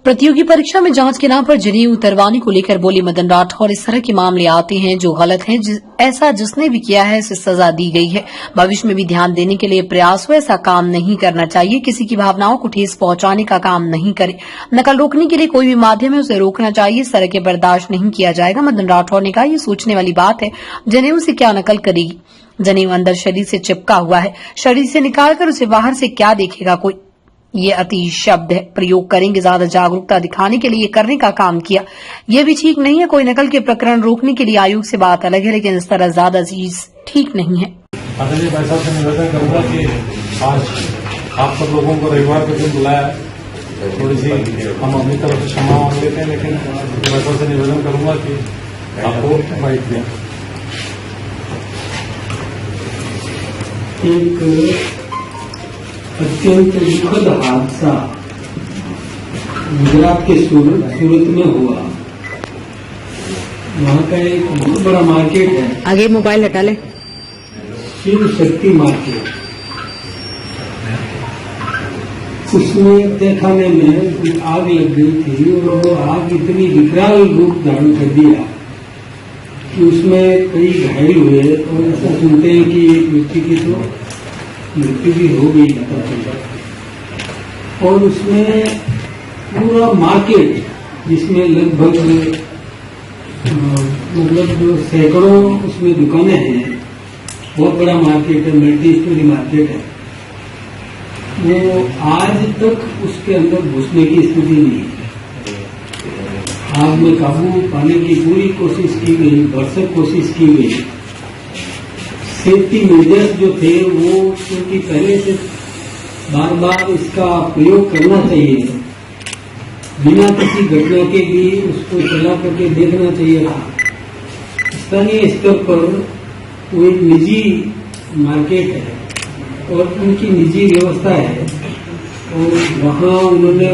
प्रतियोगी परीक्षा में जांच के नाम पर जनेऊ उतरवाने को लेकर बोली मदन राठौर, इस तरह के मामले आते हैं जो गलत हैं। ऐसा जिसने भी किया है उसे सजा दी गई है। भविष्य में भी ध्यान देने के लिए प्रयास हो, ऐसा काम नहीं करना चाहिए। किसी की भावनाओं को ठेस पहुंचाने का काम नहीं करे। नकल रोकने के लिए कोई भी माध्यम है उसे रोकना चाहिए। इस तरह के बर्दाश्त नहीं किया जाएगा। मदन राठौर ने कहा, ये सोचने वाली बात है, जनेऊ से क्या नकल करेगी। जनेऊ अंदर शरीर से चिपका हुआ है, शरीर से निकालकर उसे बाहर से क्या देखेगा कोई। ये अति शब्द है, प्रयोग करेंगे। ज्यादा जागरूकता दिखाने के लिए करने का काम किया, ये भी ठीक नहीं है। कोई नकल के प्रकरण रोकने के लिए आयोग से बात अलग है, लेकिन इस तरह ज्यादा चीज ठीक नहीं है। आदरणीय भाई साहब से निवेदन करूंगा कि आज आप सब लोगों को रविवार के दिन बुलाया, थोड़ी सी हम अपनी तरफ से क्षमा मांग लेते हैं, लेकिन भाई साहब से निवेदन करूंगा कि आपको इनवाइट किया। एक अत्यंत दुखद हादसा गुजरात के सूरत में हुआ। वहाँ का एक बहुत बड़ा मार्केट है, आगे मोबाइल हटा ले, शिव शक्ति मार्केट। उसमें तहखाने में आग लग गई थी और वो आग इतनी विकराल रूप धारण कर दिया कि उसमें कई घायल हुए। और ऐसा सुनते हैं कि एक व्यक्ति की तो मृत्यु भी हो गई था। और उसमें पूरा मार्केट, जिसमें लगभग मतलब जो सैकड़ों उसमें दुकानें हैं, बहुत बड़ा मार्केट है, मल्टी स्टोरी मार्केट है, वो आज तक उसके अंदर घुसने की स्थिति नहीं है। आग में काबू पाने की पूरी कोशिश की गई, भरसक कोशिश की गई। सेफ्टी मेजर्स जो थे वो क्योंकि पहले से बार बार इसका प्रयोग करना चाहिए, बिना किसी घटना के भी उसको चला करके देखना चाहिए था। स्थानीय स्तर पर वो एक निजी मार्केट है और उनकी निजी व्यवस्था है, और वहाँ उन्होंने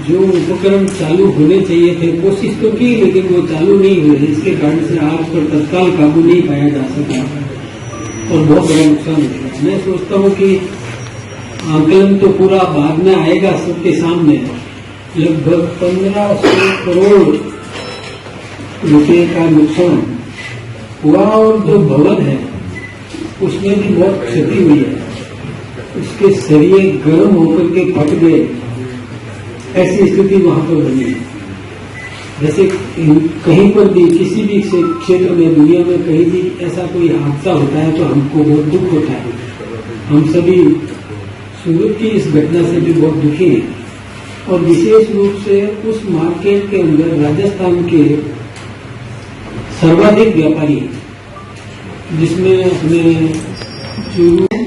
जो उपकरण चालू होने चाहिए थे कोशिश तो की, लेकिन वो चालू नहीं हुए, जिसके कारण से आग पर तत्काल काबू नहीं पाया जा सका और बहुत बड़ा नुकसान हुआ। मैं सोचता हूँ कि आकलन तो पूरा बाद में आएगा सबके सामने। लगभग 1500 करोड़ रुपए का नुकसान हुआ और जो भवन है उसमें भी बहुत क्षति हुई है। उसके सरिये गर्म होकर के फट गए, ऐसी स्थिति वहां पर बनी है। जैसे कहीं पर भी किसी भी क्षेत्र में दुनिया में कहीं भी ऐसा कोई हादसा होता है तो हमको बहुत दुख होता है। हम सभी सूरत की इस घटना से भी बहुत दुखी हैं, और विशेष रूप से उस मार्केट के अंदर राजस्थान के सर्वाधिक व्यापारी, जिसमें अपने चोरी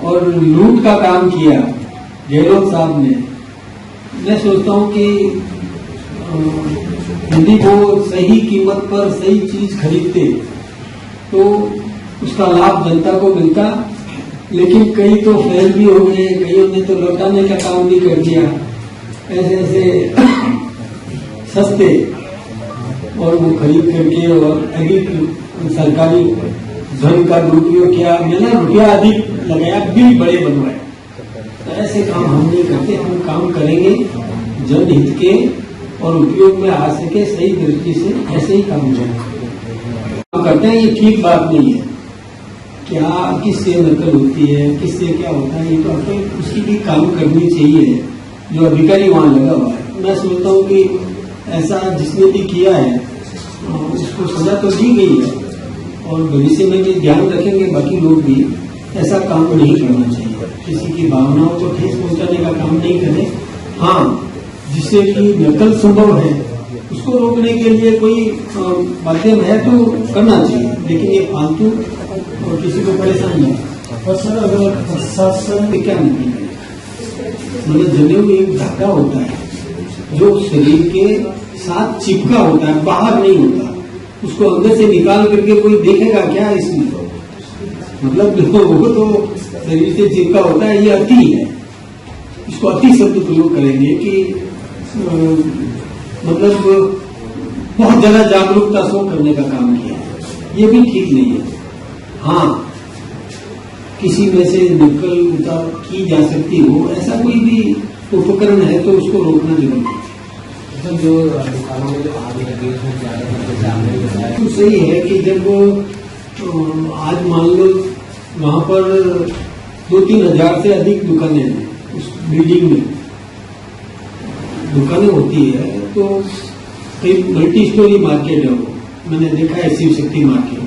और लूट का काम किया गहलोत साहब ने। मैं सोचता हूं कि यदि वो सही कीमत पर सही चीज खरीदते तो उसका लाभ जनता को मिलता, लेकिन कई तो फेल भी हो गए, कईयों ने तो लौटाने का काम भी कर दिया। ऐसे ऐसे सस्ते और वो खरीद करके और अधिक सरकारी धन का दुरुपयोग किया, मैंने रुपया अधिक लगाया, बिल बड़े बनवाए। तो ऐसे काम हम नहीं करते। हम काम करेंगे जनहित के और उपयोग में आ सके सही दृष्टि से, ऐसे ही काम करते हैं। ये ठीक बात नहीं है। क्या किससे नकल होती है, किससे क्या होता है, ये तो आपको उसकी भी काम करनी चाहिए जो अधिकारी वहां लगा हुआ है। मैं सोचता हूँ कि ऐसा जिसने भी किया है उसको सजा तो दी गई है, और भविष्य में भी ध्यान रखेंगे बाकी लोग भी, ऐसा काम नहीं करना चाहिए। किसी की भावनाओं को ठेस पहुंचाने का काम नहीं करें। हाँ, जिससे कि नकल संभव है उसको रोकने के लिए कोई माध्यम है तो करना चाहिए, लेकिन ये फालतू और किसी को परेशान नहीं। और सर, अगर प्रशासन क्या नहीं, मतलब जनेऊ एक धागा होता है जो शरीर के साथ चिपका होता है, बाहर नहीं होता। उसको अंदर से निकाल करके कोई देखेगा क्या इसमें? मतलब वो तो शरीर से चिपका होता है। ये अति है, इसको अति शब्द प्रयोग करेंगे कि मतलब बहुत ज्यादा जागरूकता शो करने का काम किया, ये भी ठीक नहीं है। हाँ, किसी में से नकल की जा सकती हो, ऐसा कोई भी उपकरण है तो उसको रोकना जरूरी है। मतलब जो दुकानों में जो आग लगी उसमें ज्यादा जैसे आपने बताया तो सही है कि जब आज मान लो वहां पर 2-3 हजार से अधिक दुकानें हैं उस बिल्डिंग में दुकानें होती है, तो कई मल्टी स्टोरी मार्केट है वो, मैंने देखा है शिव शक्ति मार्केट।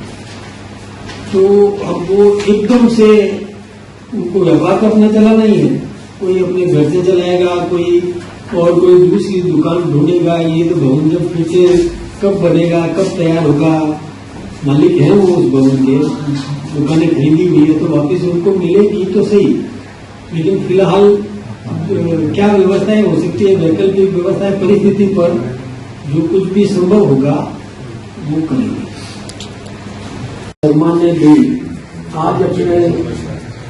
तो अब वो एकदम से उनको व्यापार तो अपना चलाना ही है, कोई अपने घर से चलाएगा, कोई दूसरी दुकान ढूंढेगा। ये तो भवन जब फिर से कब बनेगा, कब तैयार होगा, मालिक है वो उस भवन के, दुकानें खरीदी हुई है तो वापस उनको मिलेगी तो सही। लेकिन फिलहाल क्या व्यवस्थाएं हो सकती है, वैकल्पिक व्यवस्थाएं परिस्थिति पर जो कुछ भी संभव होगा वो करेंगे। सम्मान्य बिल आज अपने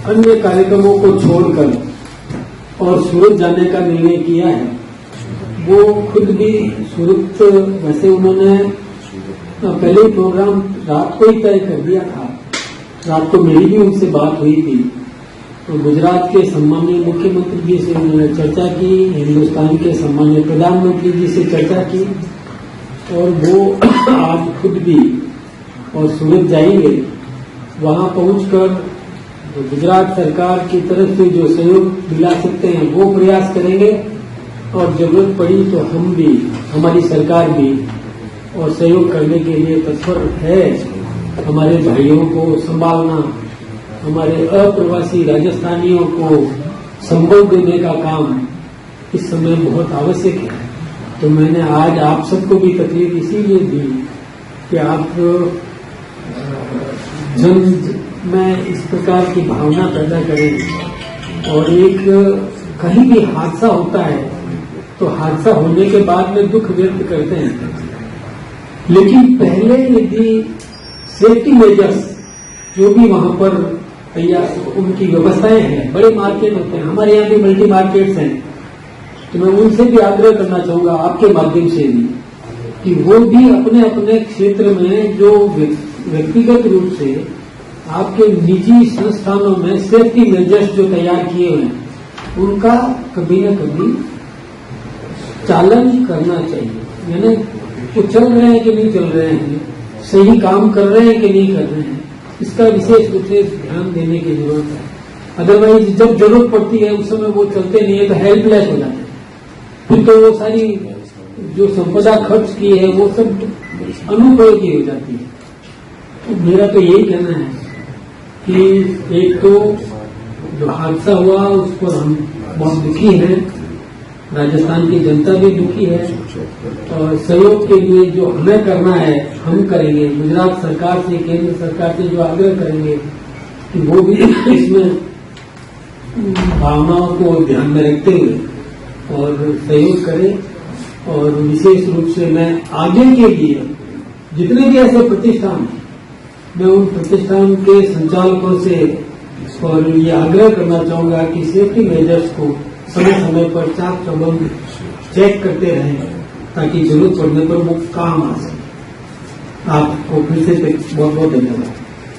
अन्य कार्यक्रमों को छोड़कर और सूरत जाने का निर्णय किया है। वो खुद भी सूरत, वैसे उन्होंने पहले ही प्रोग्राम रात को ही तय कर दिया था। रात को मेरी भी उनसे बात हुई थी, तो गुजरात के सम्मानीय मुख्यमंत्री जी से उन्होंने चर्चा की, हिंदुस्तान के सम्मानीय प्रधानमंत्री जी से चर्चा की, और वो आज खुद भी और सूरत जाएंगे। वहां पहुंचकर गुजरात सरकार की तरफ से जो सहयोग दिला सकते हैं वो प्रयास करेंगे, और जरूरत पड़ी तो हम भी, हमारी सरकार भी और सहयोग करने के लिए तत्पर है। हमारे भाइयों को संभालना, हमारे अप्रवासी राजस्थानियों को संबल देने का काम इस समय बहुत आवश्यक है। तो मैंने आज आप सबको भी तकलीफ इसीलिए दी कि आप जन में इस प्रकार की भावना पैदा करें। और एक कहीं भी हादसा होता है तो हादसा होने के बाद में दुख व्यक्त करते हैं, लेकिन पहले यदि सेफ्टी मेजर्स जो भी वहां पर तैयार उनकी व्यवस्थाएं हैं, बड़े मार्केट होते हैं, हमारे यहाँ भी मल्टी मार्केट्स हैं, तो मैं उनसे भी आग्रह करना चाहूंगा आपके माध्यम से भी कि वो भी अपने अपने क्षेत्र में जो व्यक्तिगत रूप से आपके निजी संस्थानों में सेफ्टी मेजर्स जो तैयार किए हुए हैं उनका कभी न कभी चालन करना चाहिए। यानी वो चल रहे हैं कि नहीं चल रहे हैं, सही काम कर रहे हैं कि नहीं कर रहे हैं, इसका विशेष रूप से ध्यान देने की जरूरत है। अदरवाइज जब जरूरत पड़ती है उस समय वो चलते नहीं है तो हेल्पलेस हो जाते हैं, फिर तो वो सारी जो संपदा खर्च की है वो सब अनुपयोगी हो जाती है। तो मेरा तो यही कहना है कि एक तो जो हादसा हुआ उस पर हम बहुत दुखी हैं, राजस्थान की जनता भी दुखी है, और सहयोग के लिए जो हमें करना है हम करेंगे। गुजरात सरकार से, केंद्र सरकार से जो आग्रह करेंगे कि वो भी इसमें भावनाओं को ध्यान में रखते हुए और सहयोग करें। और विशेष रूप से मैं आगे के लिए जितने भी ऐसे प्रतिष्ठान हैं, मैं उन प्रतिष्ठान के संचालकों से और ये आग्रह करना चाहूंगा कि सेफ्टी मेजर्स को समय समय पर चाक चौबंद चेक करते रहें ताकि जरूरत पड़ने पर वो काम आ सके। आपको फिर से बहुत बहुत धन्यवाद।